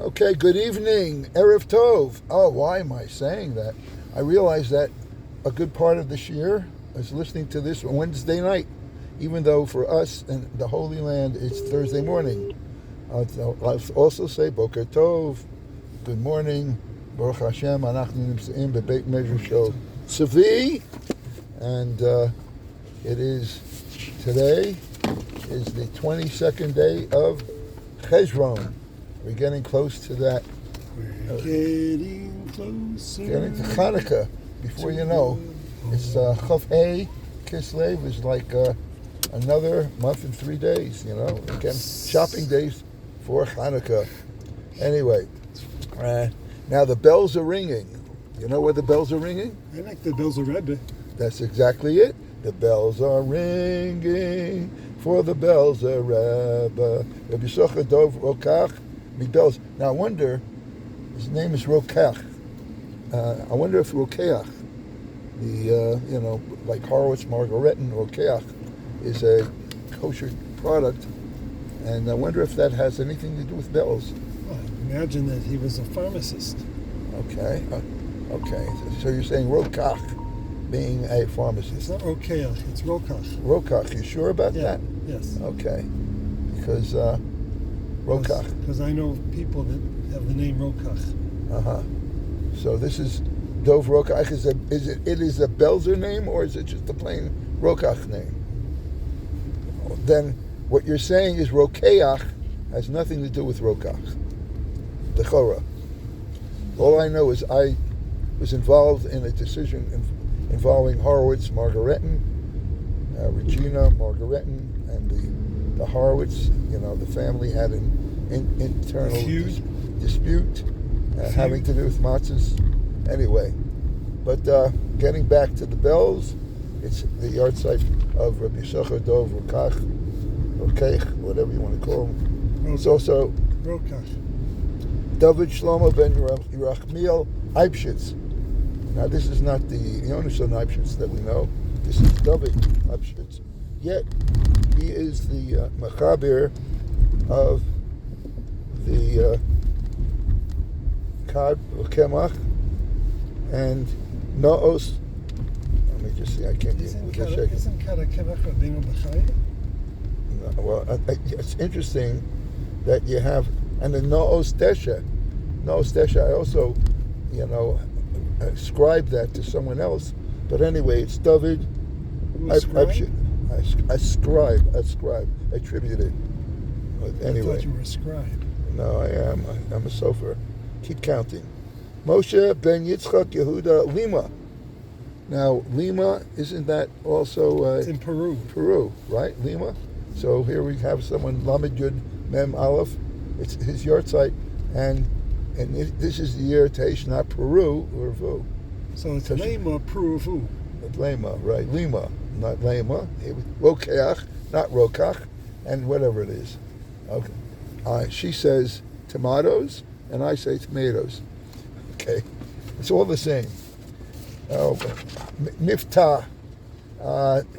Okay, good evening, Erev Tov. Oh, why am I saying that? I realized that a good part of this year is listening to this on Wednesday night, even though for us in the Holy Land it's Thursday morning. I'll also say Boker Tov, good morning, Baruch Hashem, Anachnu Nimseim Bebeit Measure Shel Tzvi, and it is today is the 22nd day of Cheshvan. We're getting close to that. We're getting closer. Getting to Hanukkah. Before you know, it's Chav Hey Kislev is like another month and 3 days. You know, again, shopping days for Hanukkah. Anyway, now the bells are ringing. You know where the bells are ringing? I like the bells of Rebbe. That's exactly it. The bells are ringing for the bells of Rebbe. Rabbi Yisachar Dov Rokach. Bells. Now I wonder, his name is Rokach. I wonder if Rokeach, the like Horowitz Margaretin Rokeach, is a kosher product, and I wonder if that has anything to do with bells. Well, I imagine that he was a pharmacist. Okay. So you're saying Rokach being a pharmacist? It's not Rokeach, it's Rokach. Rokach. You sure about that? Yes. Okay. Because Rokach. Because I know people that have the name Rokach. So this is Dov Rokach. It is a Belzer name, or is it just a plain Rokach name? Then what you're saying is Rokeach has nothing to do with Rokach. The Chora. All I know is I was involved in a decision involving Horowitz Margaretin, Regina Margaretin, and the Horowitz. You know, the family had an internal dispute having to do with matzahs. Anyway, but getting back to the bells, it's the yard site of Rabbi Yisachar Dov Rokach, whatever you want to call him. It's also Rokach. David Shlomo ben Yerachmiel Eibshitz. Now this is not the Yonason Eibshitz that we know. This is David Eibshitz. Yet he is the Mechaber of the Kad Kemach and Noos. Let me just see. I can't get with the shaking. Isn't Kad Kemach Rabbeinu B'chai? No, well, it's interesting that you have, and the Noos Tesha. Noos Tesha, I also, ascribe that to someone else. But anyway, it's David. Ascribe, attributed. But anyway. I thought you were a scribe. No, I am. I'm a sofer. Keep counting. Moshe ben Yitzchak Yehuda Lima. Now, Lima, isn't that also... it's in Peru. Peru, right? Lima. So here we have someone, Lamed Yud Mem Aleph. It's his yard site. And this is the year Teish, not Peru, or Vu. So it's Lema, Peru, Vu. Lema, right. Lima, not Lema. Rokeach, not Rokach, and whatever it is. Okay. She says tomatoes, and I say tomatoes. Okay. It's all the same. Miftah.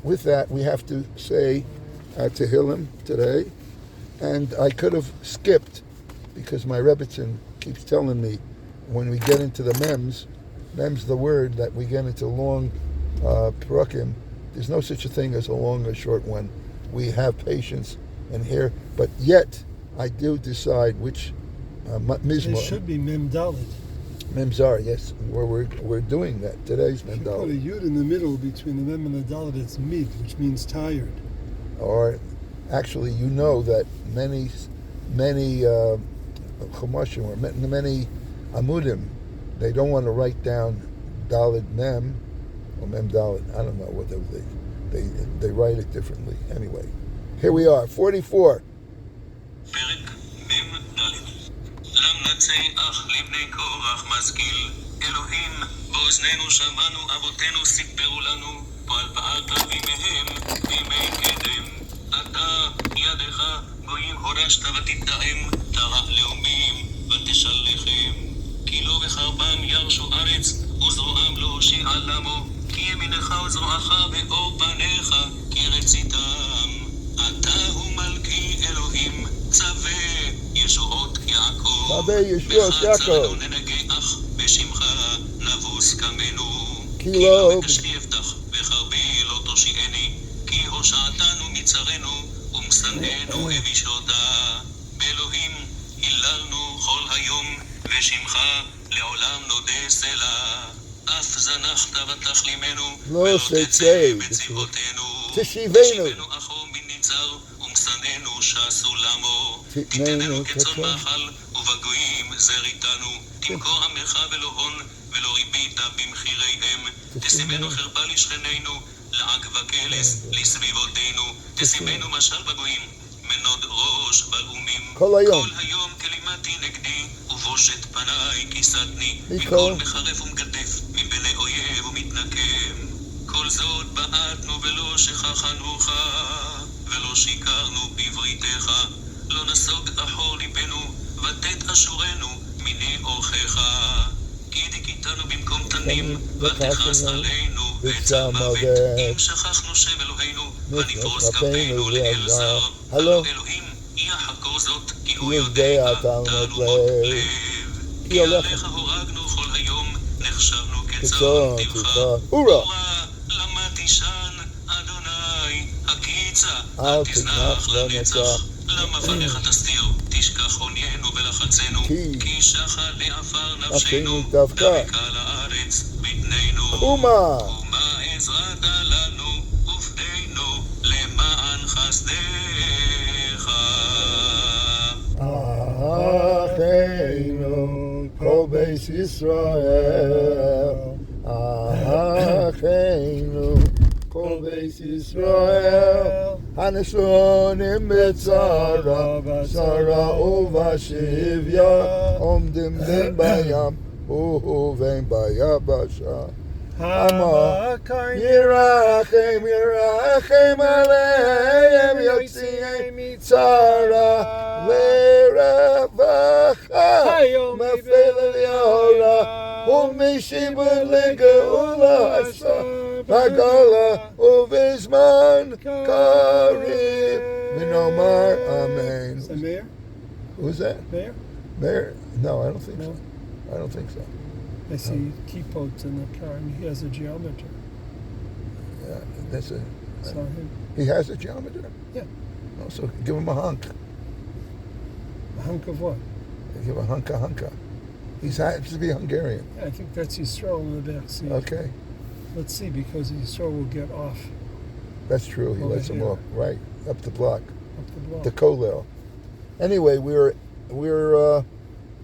With that, we have to say Tehillim today. And I could have skipped, because my Rebbitzin keeps telling me when we get into the mem's the word that we get into long perakim. There's no such a thing as a long or short one. We have patience and here, but yet I do decide which mizmor. It should be Mem Dalet. Memzar, yes. We're doing that. Today's Mem If you put a Dalet. Yud in the middle between the Mem and the Dalet, it's Mid, which means tired. Or actually, you know that many chumashim or many amudim, they don't want to write down Dalet Mem or Mem Dalet. I don't know what they write it differently. Anyway, here we are, 44. פרק מ"ד למנצח לבני קורח משכיל אלוהים באוזנינו שמענו אבותינו סיפרו לנו פועל פעלת בימיהם בימי קדם אתה ידך גויים הורשת ותטעם תרע לאומים ותשלחם כי לא בחרבם ירשו ארץ וזרועם לא הושיע למו כי ימינך וזרועך ואור פניך כי רציתם אתה הוא מלכי אלוהים צווה ישועות יעקב ישוש בחצרנו יעקב. ננגח, בשמך נבוס קמנו. כי כי לא לא בקשתי אבטח, וחרבי לא תושיעני. כי הושעתנו מצרנו, ומשנאנו הבישותה. באלוהים היללנו כל היום, ושמך לעולם נודה סלע. אף זנחת ותחלימנו, לא ולא תצא תצא בצבאותינו. תשיבנו. אחו מניצר, ומשנאנו שסו למו. תיתננו תיתננו כצאן כצאן. מאכל, ובגויים זריתנו. תמכור עמך ולא הון, ולא ריבית במחיריהם. תשימנו חרפה לשכנינו, לעג וקלס לסביבותינו. תשימנו משל בגויים, מנוד ראש בלאומים. כל היום. כל היום כלימתי נגדי, ובושת פניי כיסתני. מכל. מכל מחרף ומגדף, מבני אויב ומתנקם. כל זאת בעטנו ולא שכחנוך, ולא שיקרנו בבריתך. לא נסוג אחור ליבנו, ותת אשורנו מיני אורכך. כי דיכיתנו במקום תנים, ותכעס עלינו בצע מוות. אם שכחנו שם אלוהינו, ונפרוס כפינו לאל זר. הלא אלוהים יחקור זאת, כי הוא יודע תעלות לב. כי עליך הורגנו כל היום, נחשבנו כצאן טבחה. אורה! למה תישן, אדוני, הקיצה, אל תזנח לנצח. למה פניך תסתיר, תשכח עוניינו ולחצנו. כי שחל לעפר נפשנו, דווקא. דבקה לארץ בטננו. אומה! ומה עזרת לנו ופדנו למען חסדך. אחינו כל בית ישראל, אחינו כל בית ישראל, הנשונים בצרה, שרה ובשביה, עומדים בין בים ובין ביבשה. ירחם ירחם עליהם יוציאם מצרה לרווחה מפל ליאורה ומשיבוד לגאולה עשה בגולה ובזמן קריב ונאמר אמן. Is that Mayor? Who's that? Mayor? Mayor? No, I don't think No. so. I don't think so. I see keypotes in the car, and he has a geometer. Yeah, that's a. Saw him. He has a geometer? Yeah. Oh, so give him a hunk. A hunk of what? Give a hunka. He's happens to be Hungarian. Yeah, I think that's Yisrael in the back seat. Okay, Let's see, because Yisrael will get off that's true. He Over lets him here. off right up the block, up the block. the kolel. Anyway, we're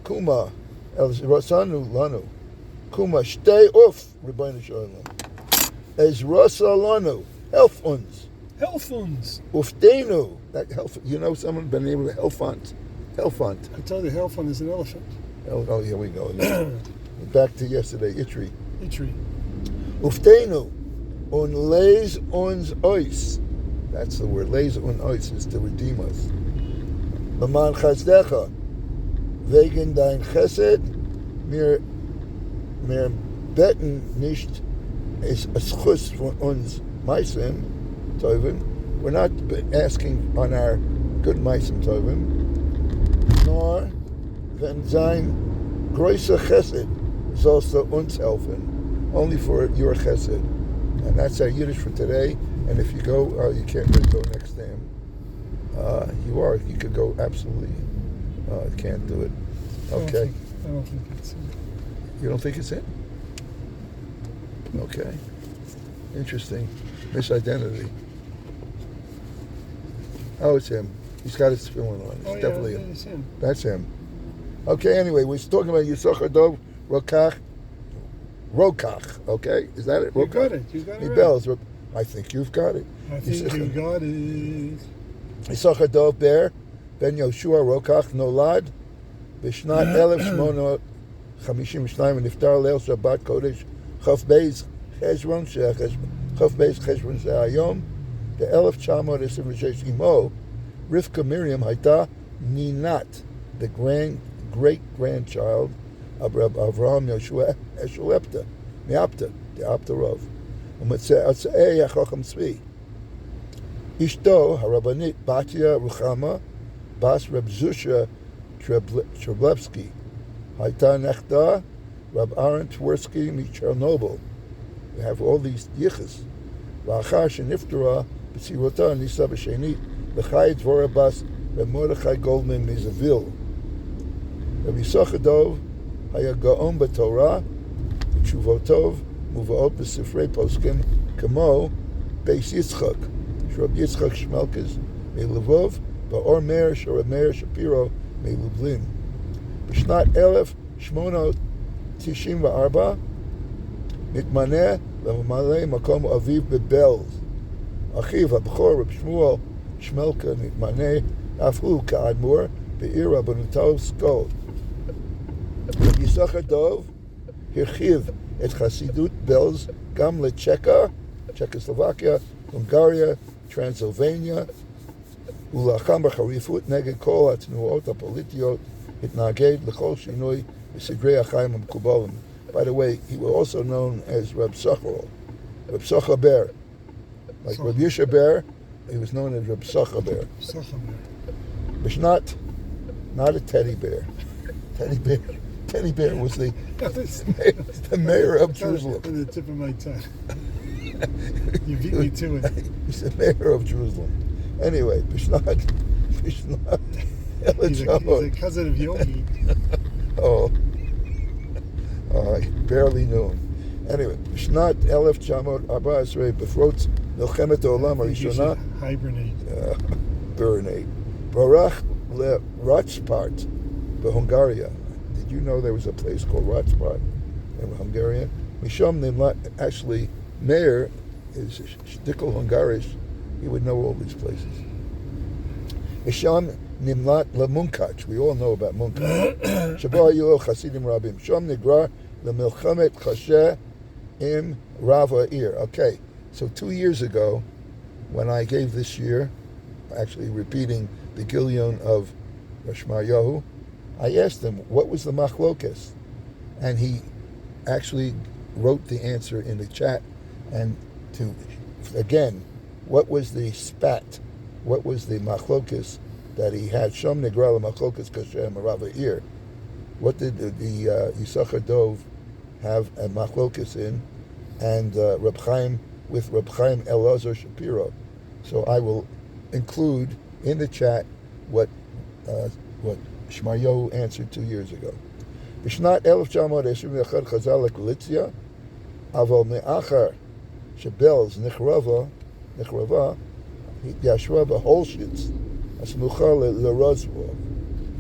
kuma el rasanu lanu kuma stay off Rebbeinu Shalom as rasa lanu help uns Hellfunds! uftenu that help. You know someone been able to help hunt. I told you Hellfund is an elephant. Oh, here we go. Back to yesterday. Itri. Itri. Uftenu on lays ons ois. That's the word. Lays on ois is to redeem us. Maman chazdecha. Wegen dein chesed. Mir beten nicht es schus von uns meisim tovim. We're not asking on our good meisim tovim. Nor wenn sein größer chesed sollst du uns helfen. Only for your chesed. And that's our Yiddish for today. And if you go, you can't really go next to him. You could go absolutely, can't do it. Okay. I don't think it's him. You don't think it's him? Okay. Interesting. Misidentity. Oh, it's him. He's got his filling on. It's definitely him. It's him. That's him. Okay, anyway, we're talking about Yisachar Dov Rokach. Okay? Is that it? You Rokach? got it. You got it. He Right. bells. I think you've got it. I think you got it. Yisachar Dov Ber Ben Yoshua Rokach Nolad Bishnat 1852 ונפטר ליל שבת קודש כ"ב חשבון זה היום ב-1926. אמו רבקה מרים הייתה נינת, the great-grandchild of Avraham Yoshua Eshelepta, מאפתא, דאפתא רב. ומצאי החכם צבי. אשתו הרבנית בתיה רוחמה, בס רב זושה טרבלבסקי, Haita nechda, Rab Aaron Twersky Chernobyl. We have all these yichas. V'achar sheniftara b'tzirota nisa b'shenit l'chai dvora bas Mordechai Goldman Mizavil. Rabbi Yisachar Dov haya gaon b'Torah v'tshuvotov muvaot b'sifrei poskim kamo Beis Yitzchak Shrab Yitzchak Shmelkes me'Lvov ba'or Meir Shor Meir Shapiro me'Lublin. B'shnat 1894 מתמנה לממלא מקום אביו בבלז. אחיו הבכור רב שמואל שמלכה מתמנה אף הוא כאדמו"ר בעיר רבנותו סקול. רבי יששכר דוב הרחיב את חסידות בלז גם צ'כוסלובקיה, הונגריה, טרנסילבניה, ולחם בחריפות נגד כל התנועות הפוליטיות, התנגד לכל שינוי בסדרי החיים המקובלים. By the way, he was also known as Reb Sachar Ber. Like Reb Yisha Ber, he was known as Reb Sachar Ber. Bishnat, not a teddy bear. Teddy bear was the mayor of Jerusalem. On the tip of my tongue. You beat me to it. He's the mayor of Jerusalem. Anyway, Bishnat. He's a cousin of Yogi. Oh. I barely knew him. Anyway, בשנת 1914 בפרוץ מלחמת העולם הראשונה, hibernate, ברח לרצפרט בהונגריה. Did you know there was a place called Ratspart in Hungary? Misham Nimlat, actually, Meir is shtickle Hungarish. He would know all these places. Misham Nimlat LeMunkach. We all know about Munkach. Shabbat Yilo Chasidim Rabim. Sham Nigra LeMilchamet Chasheh Im Rava Ir. Okay, so 2 years ago, when I gave this year, actually repeating the Gilyon of Rashmayahu, I asked him, what was the machlokes? And he actually wrote the answer in the chat. And again, what was the spat? What was the machlokes that he had? Shom Negra Machlokes Kashem Rava Ir. What did the Yisachar Dov have a machlokes in? And Reb Chaim with Reb Chaim Elazar Shapiro. So I will include in the chat what Shmaryo answered 2 years ago. Bishnat 1921 Chazal Galitzia, Aval Me'achar Shebelz Nichrava Yashua Beholshitz Asmucha LeRozvo.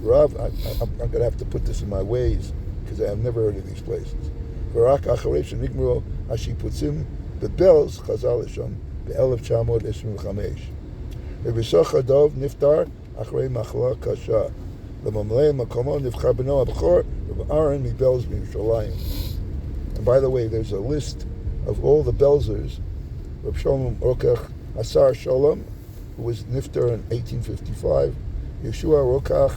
Rav, I'm going to have to put this in my ways because I have never heard of these places. Barak Acharesh Nigmro Ashiputzim Bebelz Chazal Sham ב-1925. Rabbi Yisachar Dov נפטר אחרי מחלה קשה. לממלא מקומו נבחר בנו הבכור Rabbi Aaron מבלז בירושלים. And by the way, there's a list of all the Belzers. Rabbi Shalom Rokach Asar Shalom, who was niftar in 1855. Yeshua Rokach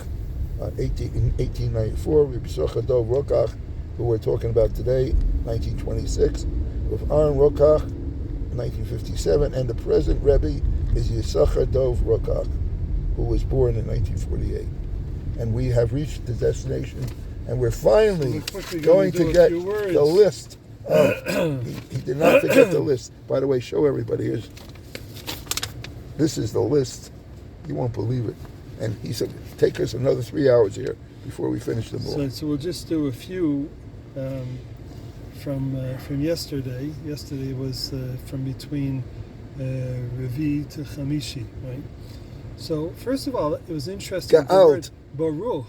in 1894. Rabbi Yisachar Dov Rokach, who we're talking about today, 1926. Rabbi Aaron Rokach, 1957, and the present Rebbe is Yisachar Dov Rokach, who was born in 1948. And we have reached the destination, and we're finally going to get the list. He did not forget the list. By the way, show everybody. This is the list. You won't believe it. And he said, take us another 3 hours here before we finish them all. So we'll just do a few from yesterday. Yesterday was from between Revi to Chamishi, right? So first of all, it was interesting. The word Baruch,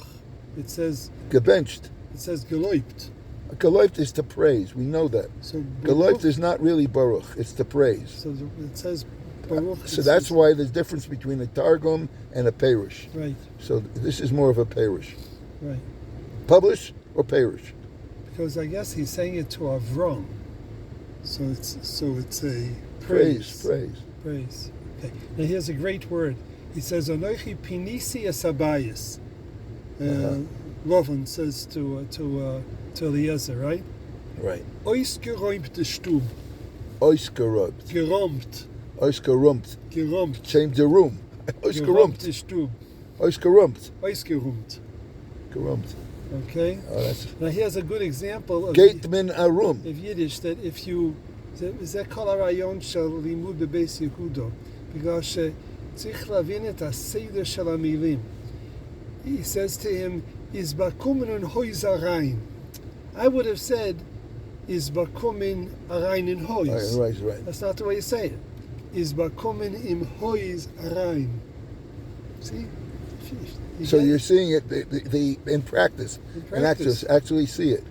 it says gebenched. It says geloipt. Geloipt is to praise. We know that. So geloipt is not really Baruch. It's to praise. So it says Baruch. So that's why there's difference between a Targum and a Perush. Right. So this is more of a Perush. Right. Publish or Perush? Because I guess he's saying it to Avram. So it's a praise. Praise. Okay. Now here's a great word. He says, "Anochi pinisi esabayis." Lovin says to Eliezer, right? Right. Ois geräumt de Stub. Ois geräumt. Geräumt. Ois geräumt. Geräumt. Change the room. Ois geräumt. de Stub. Ois geräumt. Ois geräumt. Geräumt. Okay? Now here's a good example of Gate min arum. Yiddish, that if you... זה כל הרעיון של לימוד בבייס יהודו, בגלל שצריך להבין את הסדר של המילים. He says to him, is bakumen hoiz arayin. I would have said, is bakumen arayin in hoiz. Right. That's not the way you say it. Is bakumen im hoiz arayin. See? So you're seeing it in practice. And actually see it.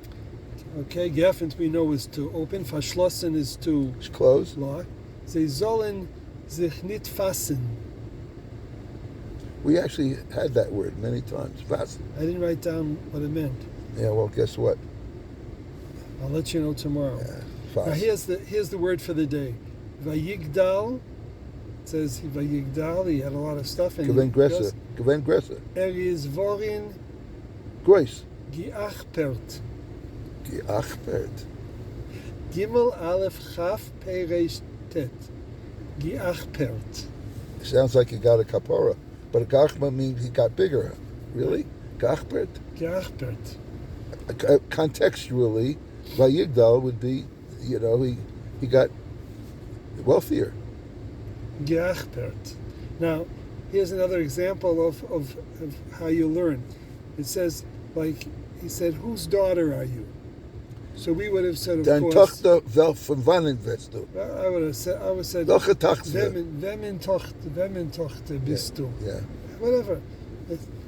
Okay, geöffnet we know is to open, verschlossen is to close. Lock. Sie sollen sich nicht fassen. We actually had that word many times, fasten. I didn't write down what it meant. Yeah, well, guess what? I'll let you know tomorrow. Yeah, now here's the word for the day. Vayigdal. It says Vayigdal. He had a lot of stuff in Gewen Gresse. Is vorin. Grace. Giachpert. Giachpert. Gimel Aleph Chaf Peresh Tet. Giachpert. Sounds like he got a kapara, but a gachma means he got bigger. Really? Gachpert? Giachpert. Contextually, Vayigdal would be, he got wealthier. Giachpert. Now, here's another example of how you learn. It says, like, he said, whose daughter are you? So we would have said, of course... Dann Tochter von wann wirst du? I would have said, Welche Tochter? Wem Tochter bist du? Yeah. Whatever.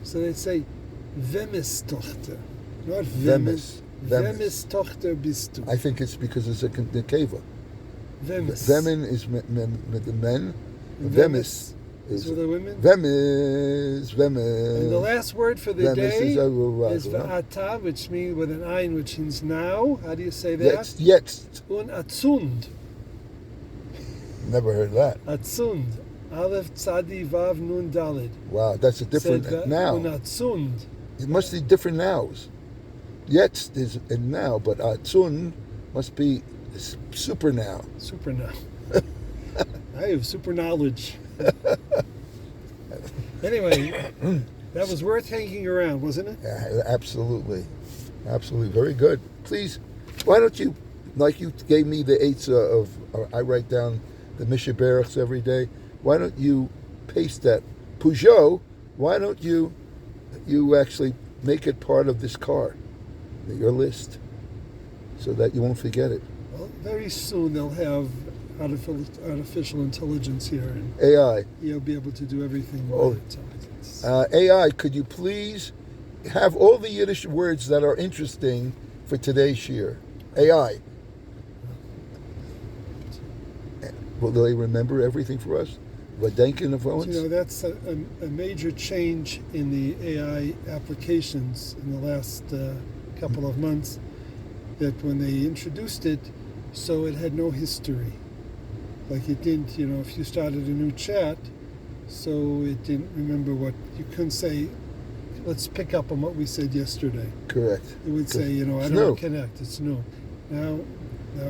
So they'd say, Wemis Tochter. Not Wemis. Wemis Tochter bist du. I think it's because it's a nekeva. Wemis. Vemin is with the men. Vemis is for the women. Vemis. And the last word for the day is va'ata, which means with an ayin, which means now. How do you say that? Jetzt. Un atzund. Never heard that. Atzund. Aleph tzadi vav nun dalid. Wow, that's a different now. Un atzund. It must be different nows. Jetzt is a now, but atzund must be super now. Super now. I have super knowledge. Anyway, that was worth hanging around, wasn't it? Yeah, absolutely. Very good. Please, why don't you, like you gave me the eitzah of, I write down the Mishnah Berachs every day, why don't you paste that? Peugeot, why don't you actually make it part of this car, your list, so that you won't forget it? Well, very soon they'll have artificial intelligence here, and AI. You'll be able to do everything. AI, could you please have all the Yiddish words that are interesting for today's year? AI. Will they remember everything for us? Vadenkin of Owens? That's a major change in the AI applications in the last couple of months, that when they introduced it, so it had no history. Like it didn't, if you started a new chat, so it didn't remember what, you couldn't say, let's pick up on what we said yesterday. Correct. It would say, I don't want to connect, it's new. Now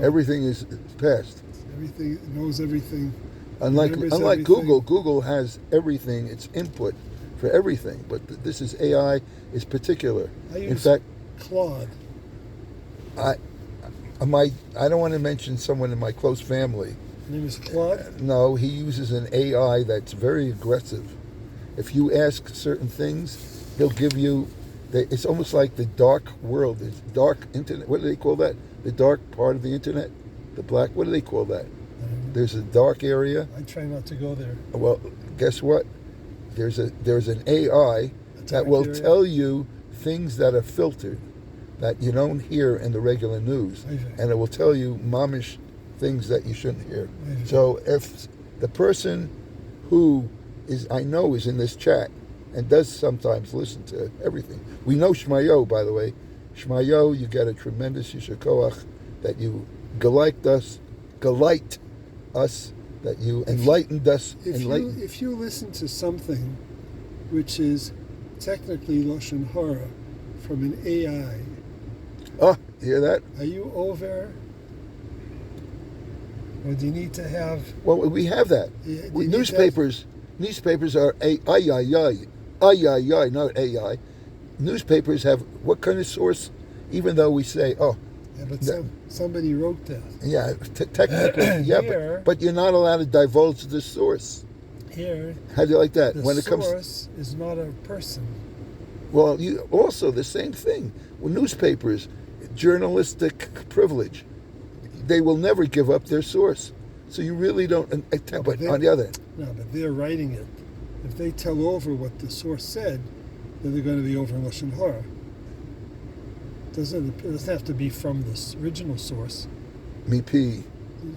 everything is past. Everything, it knows everything. Unlike everything. Google has everything, it's input for everything, but this is AI is particular. In fact, Claude. I don't want to mention someone in my close family. His name is Claude? No, he uses an AI that's very aggressive. If you ask certain things, he'll give you, it's almost like the dark world, the dark internet. What do they call that? The dark part of the internet? The black, what do they call that? There's a dark area. I try not to go there. Well, guess what? There's an AI that will tell you things that are filtered, that you don't hear in the regular news. And it will tell you mamish things that you shouldn't hear. So if the person who I know is in this chat and does sometimes listen to everything. We know Shmayo, by the way. Shmayo, you get a tremendous yishar koach that you galite us, that you enlightened us. If you listen to something which is technically Lashon Hara from an AI. Oh, you hear that? Are you over? Or do you need to have... Well, we have that. Newspapers are ay, not AI. newspapers have what kind of source? Even though we say, oh, Yeah, but somebody wrote that. yeah, technically, yeah, Here- but you're not allowed to divulge the source. Here, How do you like that? the When it comes, source is not a person. well, you also the same thing. Well, newspapers, journalistic privilege, they will never give up their source. So you really don't. But on the other hand, No, but they're writing it. If they tell over what the source said, then they're going to be over in Lashon Hara. It doesn't have to be from the original source. mipi,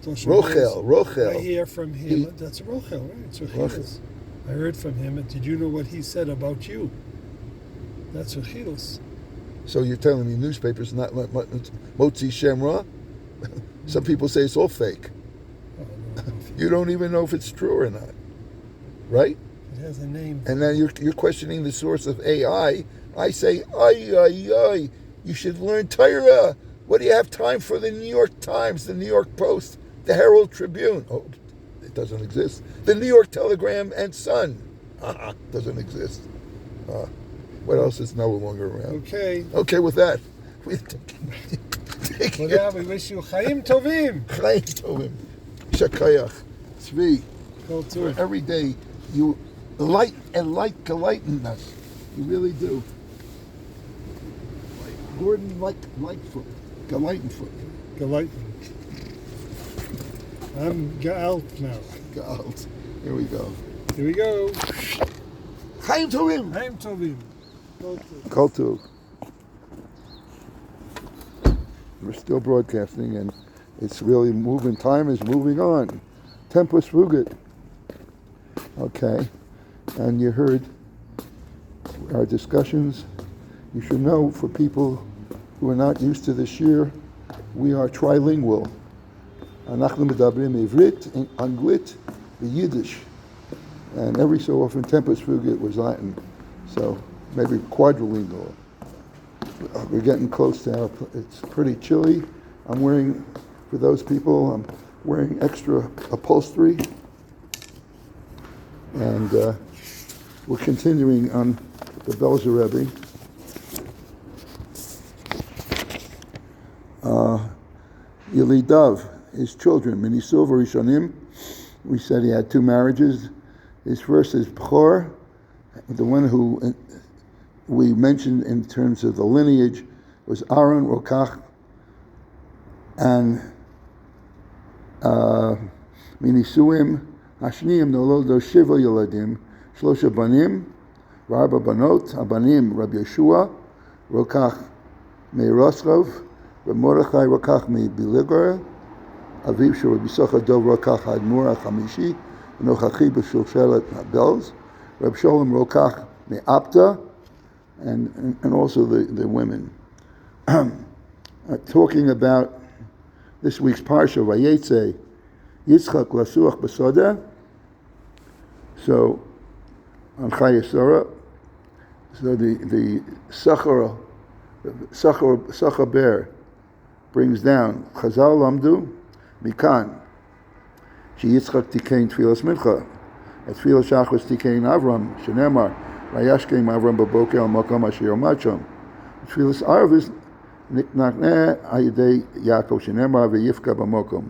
Lashon Hara is, I Rochel. hear from him. That's Rochel, right? It's Rechilus. I heard from him, and did you know what he said about you? That's Rechilus. So you're telling me newspapers not Motzi Shemra? Some people say it's all fake. Oh, no, You don't even know if it's true or not, right? it has a name. And then you're questioning the source of AI. I say, ay, you should learn Torah. What do you have time for the New York Times, the New York Post, the Herald Tribune? Oh, it doesn't exist. The New York Telegram and Sun. Doesn't exist. What else is no longer around? Okay. With that, we Well, yeah, we wish you Chaim Tovim. Chaim Tovim, Shakayach, Tzvi. Go to it. Every day you enlighten us. You really do. Gordon Lightfoot, Lightfoot. Gelighten. I'm Gaalt now. God, here we go. Here we go. Chaim Tovim. Chaim Tovim. Go to it. Call to. We're still broadcasting, and it's really moving. Time is moving on. Tempus fugit. Okay, and you heard our discussions. You should know, for people who are not used to this year, we are trilingual. אנחנו מדברים עברית, אנגלית, Yiddish, and every so often Tempus fugit was Latin, so maybe quadrilingual. We're getting close to our. It's pretty chilly. I'm wearing, for those people, I'm wearing extra upholstery, and we're continuing on the Belzer Rebbe. Yelidav, his children, Minisov Rishonim. We said he had two marriages. His first is Bchor, the one who we mentioned in terms of the lineage was Aaron, Rokach, and Minisuim, Hashniim, Nolodo Shiva Yeladim, Shlosha Banim, Rabba Banot, Abanim, Rabbi Yeshua, Rokach Meirosrov, Rabbi Mordechai Rokach Mebiligar, Aviv Shur Rabbi Socha Dov Rokach Admur HaChamishi, Nochachi B'Shulshelet HaBelz, Rabbi Sholem Rokach Me'apta, and also the women. Talking about this week's Parsha, Vayetze, Yitzchak Lasuach B'Soda, so on Chayesora, so the Sachar Bear brings down Chazal Lamdu Mikan She Yitzchak Tikein Tfilas Mincha at Tfilas Shachos Tikein Avram Shenemar Vayashkeim Avram Baboker Al Makom Asher Machom Tfilas Arvis Niknakne Ayidei Yaakov Shenemar Vayifka Bamokom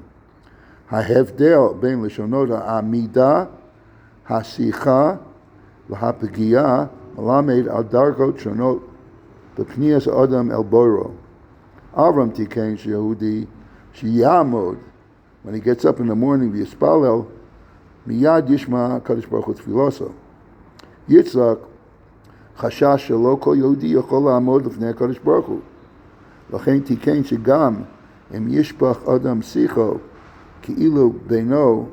Hahevdel Ben Lishonot Amida Hasicha V'Hapegia Malamed Al Dargot Shonot B'Pnias Adam El Boro Avram Tikein Shehudi Shiyamod. When he gets up in the morning, v'yispalel, miyad yishma Kadosh Baruch Hu tfiloso. Yitzchak chashash shelo kol Yehudi yochol la'amod l'fnei Kadosh Baruch Hu. L'chein tikein shegam im yishpach adam sicho ki'ilu beino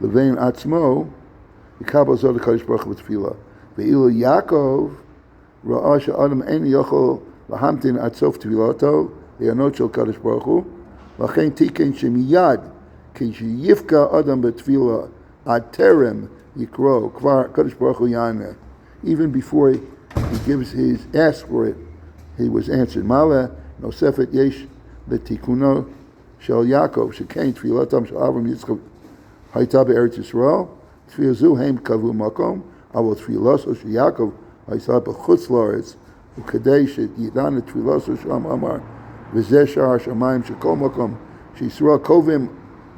levein atzmo yikabel zod Kadosh Baruch Hu tefila. Ve'ilu Yaakov ra'ah she'adam ein yochol lahamtin ad sof tefilato le'anot shel Kadosh Baruch Hu. L'chein tikein shemiyad ki sheyifka adam betfila ad terem yikro kvar Kadosh Baruch Hu yaneh. Even before he gives his ask for it, he was answered. Mala nosefet yesh letikuno shel Yaakov shekein tfilatam shel Avram Yitzchak hayta be'eretz Yisrael tfilazu heim kavu makom avol tfilaso shel Yaakov הישראל בחוץ לארץ, וכדי שידען את תפילתו שם אמר, וזה שער השמיים שכל מקום, שישראל קובעים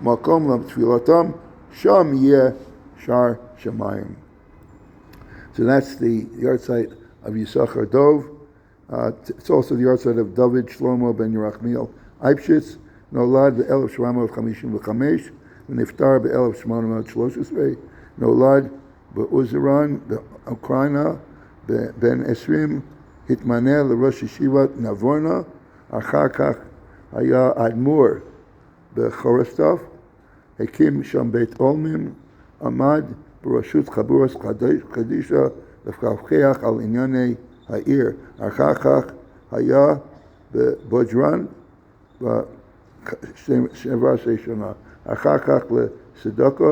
מקום לתפילתם, שם יהיה שער שמיים. So that's the yahrzeit of Yisachar Dov. It's also the yahrzeit of David Shlomo ben Yerachmiel Eibshitz, נולד ב-1755, ונפטר ב-1813, נולד באוזרן, באוקראינה, בן 20, התמנה לראש ישיבת נבורנה, אחר כך היה אדמו"ר בחורסטוף, הקים שם בית עולמים, עמד בראשות חבורת קדישא לפקח על ענייני העיר, אחר כך היה בבוג'רן, 17 שנה, אחר כך לסדוקה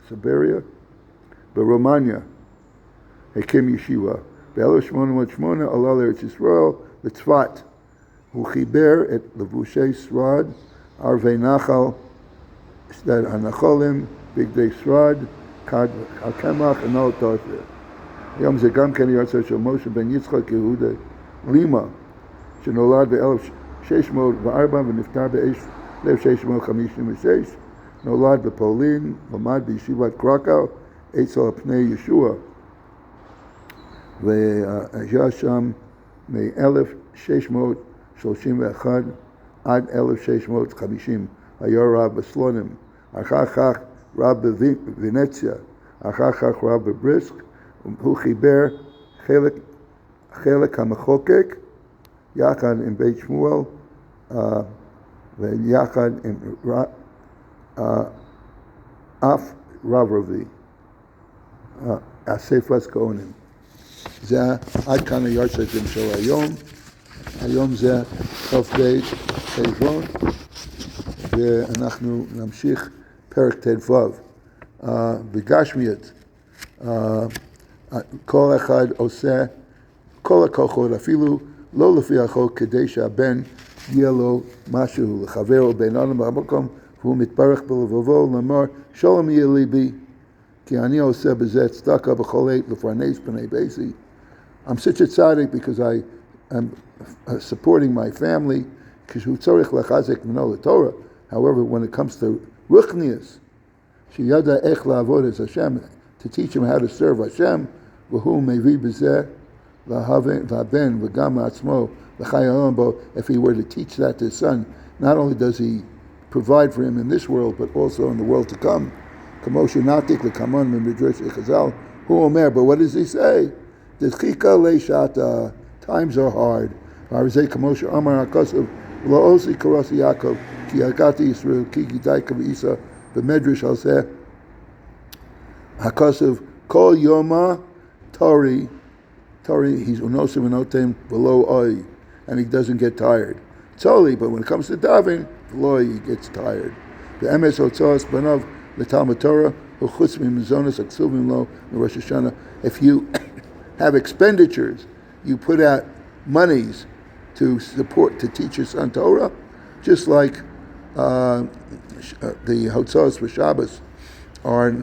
בסיבריה, ברומניה, הקים ישיבה. ב-1808 עלה לארץ ישראל, לצפת. הוא חיבר את לבושי שרד, ערבי נחל, שדד הנחולים, בגדי שרד, הקמח ונול תוסף. היום זה גם כן יועצו של משה בן יצחק יהודה לימה, שנולד ב-1604 ונפטר ב-1656, נולד בפולין, למד בישיבת קרקאו, אצל פני ישוע, והיה שם מ-1631 עד 1650, היה רב בסלונים, אחר כך רב בוונציה, אחר כך רב בבריסק, הוא חיבר חלק המחוקק, יחד עם בית שמואל, ויחד עם אף רב רבי, אספת כהנים. זה עד כאן היורצייטים של היום. היום זה כ"ב חשבון, ואנחנו נמשיך פרק ט"ו. בגשמיות, כל אחד עושה כל הכוחות, אפילו לא לפי החוק, כדי שהבן יהיה לו משהו לחבר או בן אדם במקום, והוא מתברך בלבבו לומר, שלום יהיה ליבי, כי אני עושה בזה צדקה בכל עת לפרנס בני ביתי. I'm such a tzaddik because I am supporting my family, because הוא צריך לחזק מנו לתורה. However, when it comes to ruchnius, שידע איך לעבוד את השם, to teach him how to serve Hashem, והוא מביא בזה והבן וגם לעצמו לחי העולם בו. If he were to teach that to his son, not only does he provide for him in this world, but also in the world to come. כמו שנעתיק לקמון ממדרש חז"ל, הוא אומר, but what does he say? נדחי לשעתה, times are hard. וזה כמו שאמר הכוסף, לא עושי קרוסי יעקב, כי הגעתי ישראל, כי גידייקה ואיסה, במדרש על זה, הכוסף, כל יומה Tori, he's unosim unotem below oi, and he doesn't get tired. Totally, but when it comes to davening, below he gets tired. The emes hotzos banav l'talmud Torah uchutz mizonos aksuvim lo Rosh Hashanah. If you have expenditures, you put out monies to support, to teach your son Torah, just like the hotzos for Shabbos are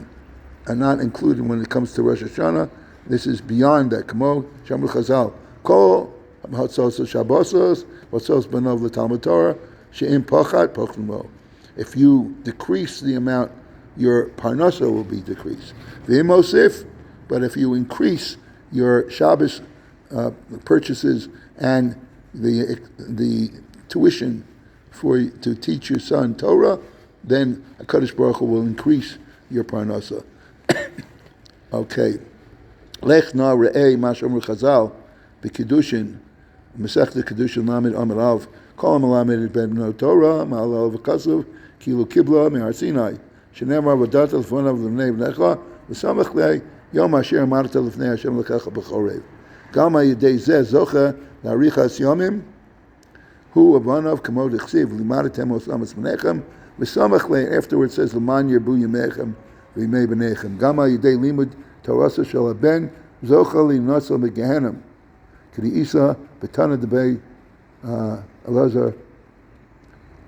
not included when it comes to Rosh Hashanah. This is beyond that. Kamo Shamru Chazal. Kol hotzos Shabbosos, hotzos banav l'talmud Torah, she'im pachat pachnumo. If you decrease the amount, your parnasa will be decreased. V'im osif, but if you increase your Shabbos purchases and the tuition to teach your son Torah, then HaKadosh Baruch Hu will increase your parnasa. Okay. Lech na re'ei ma shomru Chazal b'kiddushin Masechta Kiddushin Lamed Amud Av Kol Melamed Ben Bnei Torah Ma'alel V'Kasuv Kilu Kibla Me'Har Sinai Shenemar V'Data L'Fonav L'Vnei V'Necha V'Samach Lei Yom Asher Marta L'Fnei Hashem L'Kecha B'Chorev Gam HaYidei Zeh Zocha L'Arichas Yomim Hu Avanav Kamo D'Chsiv L'Imadatem Oslamas V'Nechem V'Samach Lei afterwards says L'man Yerbu Yemechem V'Yimei B'Nechem Gam HaYidei Limud Torasa Shel Ben Zocha L'Nasa M'Gehenem K'di Isa B'Tana Debei Elazar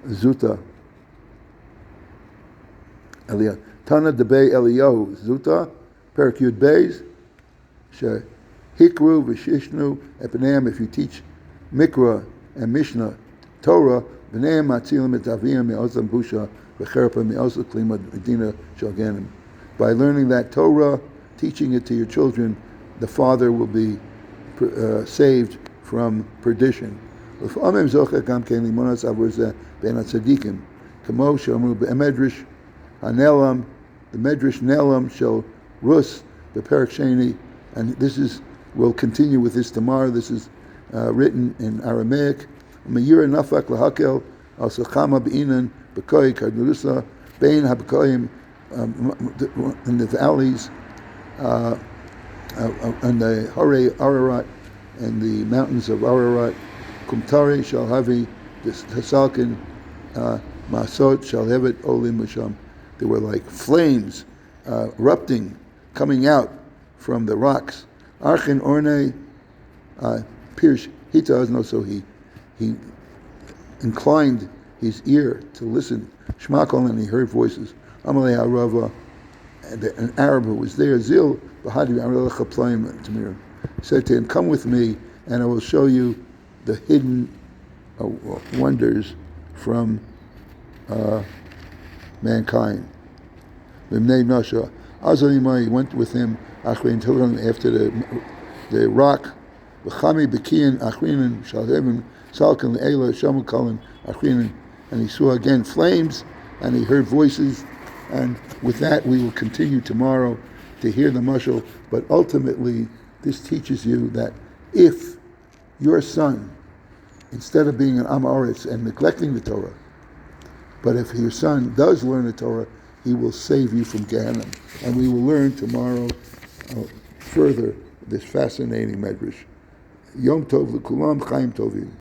Zuta Tana Debei Eliyahu Zuta Perak Yud Beis Hikru v'shishnu epneim, if you teach Mikra and Mishnah, Torah, b'neim matzilim et aviyim me'ozam busha v'cherpa me'ozam klima medina shalganim. By learning that Torah, teaching it to your children, the father will be saved from perdition. L'fa'amim zocher gam kein limonas avur zeh ben hatzadikim. Kamo she'amru be'medrash hanelam, the medrash nelam shel rus be'perak sheni, and we'll continue with this tomorrow. This is written in Aramaic. Meyira nafak lahakel al sachama b'inan b'koi karnusa bein haB'koyim, in the valleys and the Hare Ararat and the mountains of Ararat. Kumtari shall havi hasalkin masot shall hevet olim masham. They were like flames erupting, coming out from the rocks. Archin orne pirsh hita, no, so he inclined his ear to listen. Shmakol, and he heard voices. Amalei Arava, an Arab who was there, Zil Bahadi Arelach Playim Tamir, said to him, "Come with me, and I will show you the hidden wonders from mankind." Limnei Nasha, Azalima, he went with him after the rock. V'chami Bekian Achrinan Shalhevim Salkan Le'ela Shamukalan Achrinan, and he saw again flames, and he heard voices. And with that, we will continue tomorrow to hear the mashal. But ultimately, this teaches you that if your son, instead of being an Amoritz and neglecting the Torah, but if your son does learn the Torah, he will save you from Gehenna. And we will learn tomorrow further this fascinating medrash. Yom Tov l'kulam, Chaim Tovim.